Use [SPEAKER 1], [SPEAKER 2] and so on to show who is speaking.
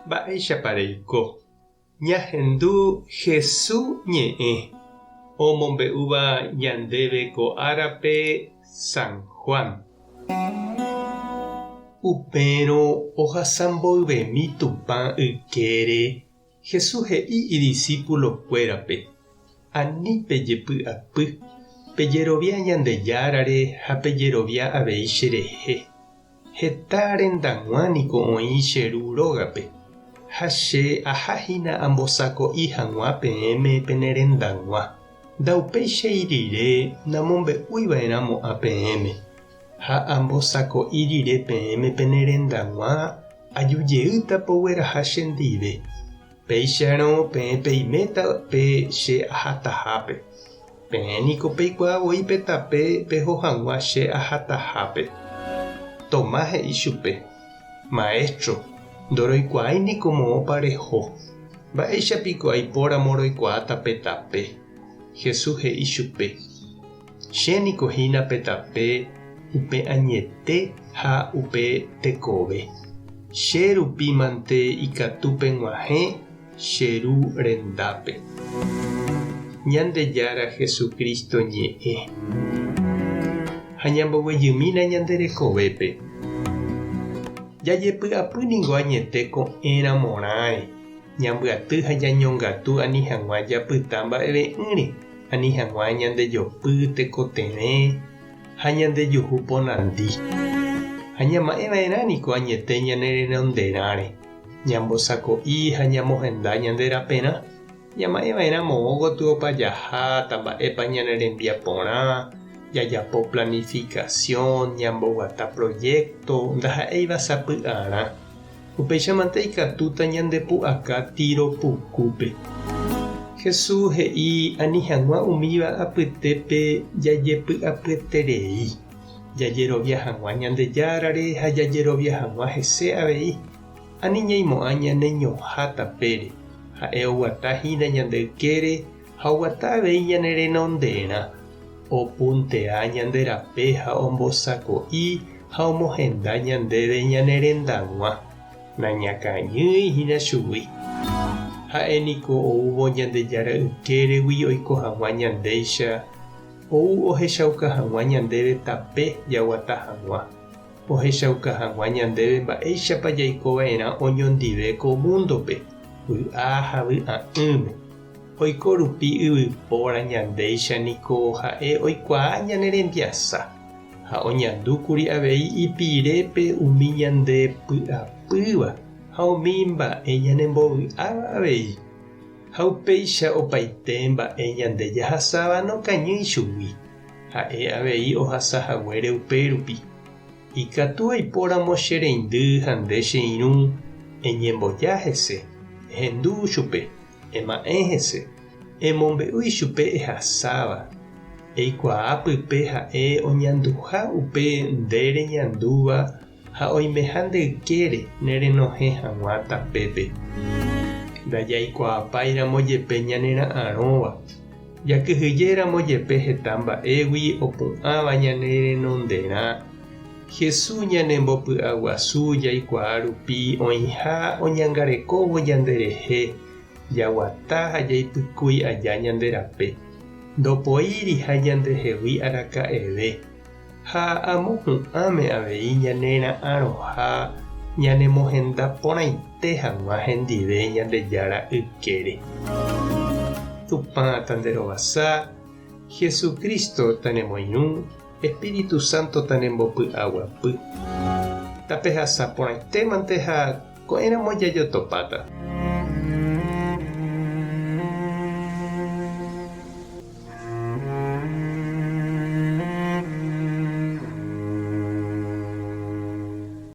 [SPEAKER 1] Mba'éichapareiko. Ñahendu Jesús ñe'ẽ omombe'úva ñandéve ko árape San Juan. Upérõ ohasamboyvemi Tupã ykére Jesús he'i idiscípulokuérape: ani pejepy'apy, pejerovia Ñandejárare ha pejerovia avei cherehe. Heta rendag̃uániko oĩ che ru rógape, ha che aháhína ambosako'i hag̃ua peẽme penerendag̃ua. Ndaupéicha irire namombe'úiva'erãmo'ã peẽme, ha ambosako'i rire peẽme penerendag̃ua ajujeýta pogueraha chendive. Péicharõ peẽ peiméta pe che ahatahápe. Peẽniko peikuaavoi pe tape pehohag̃ua che ahatahápe. Tomás he'i chupe: Maestro, ndoroikuáiniko moõpa reho. Mba'éichapiko aipóramo roikuaáta pe tape. Jesús he'i chupe: chéniko hína pe tape upe añete ha upe tekove. Che rupímante ikatu peg̃uahẽ che ru rendápe. Ñandejára Jesucristo ñe'ẽ ha ñamboguejymína ñanderekovépe. Jajepy'apýniko añete ko'ẽramo-rãre, ñambyaty ha jañongatu ani hag̃ua japyta mba'eve'ỹre, ani hag̃ua ñandejopy tekotevẽ ha ñandejuhu ponandi. Ha ñama'ẽva'erãniko añete ñane renonderãre, ñambosako'i ha ñamohenda ñanderaperã. Ñama'ẽva'erãmo'õ gotyo opa jaháta mba'épa ñane rembiaporã, jajapo planificación, ñamboguata proyecto, ndaha'éiva sapy'arã. Upéichamante ikatúta ñandepu'aka tiro pukúpe. Jesús he'i ani hag̃ua umíva apytépe jajepy'apyeterei. Jajerovia hag̃ua Ñandejárare ha jajerovia hag̃ua hese avei. Ani ñaimo'ã ñane ñohã tapére, ha'e oguata hína ñande ykére ha oguata avei ñane renonderã. Opuntea ñanderape ha ombosako'i ha omohenda ñandéve ñane rendag̃ua. Nañakãñýihína chugui. Ha'éniko oúvo Ñandejára ykéregui oiko hag̃ua ñandéicha, ou ohechauka hag̃ua ñandéve tape jaguata hag̃ua. Ohechauka hag̃ua ñandéve mba'éichapa jaikova'erã oñondive ko mundope, vy'a ha vy'a'ỹme. Oiko rupi yvypóra ñandéicha niko ha'e oikuaa ñane rembiasa, ha oñandúkuri avei ipirépe umi ñande py'apýva ha umi mba'e ñanembovy'áva avei. Ha upéicha opaite mba'e ñande jahasáva nokañýi chugui, ha'e avei ohasahaguére upérupi. Ikatu aipóramo che reindy ha nde che irũ eñemboja hese, ehendu chupe, ema'ẽ hese, emombe'úi chupe ehasáva, eikuaa pype ha'e oñanduha upe ndére ñandúva ha oimeha ndeykére nerenohẽ hag̃ua tapépe. Ndajaikuaapáiramo jepe ñanera'ãrõva, jakyhyjéramo jepe heta mba'égui opu'ãva ñane renonderã. Jesús ñanembopy'aguasu jaikuaa rupi oĩha oñangarekóvo yanderehe, jaguata ha jaipykúi aja ñanderape. Ndopoíri ha ñandehegui araka'eve, ha amohu'ãme avei ñanera'ãrõha ñanemohenda porãite hag̃ua hendive Ñandejára ykére. Tupã tanderovasa, Jesucristo tanemoirũ, Espíritu Santo tanembopy'aguapy. Tapehasa porãitémante ha ko'ẽramo jajotopáta.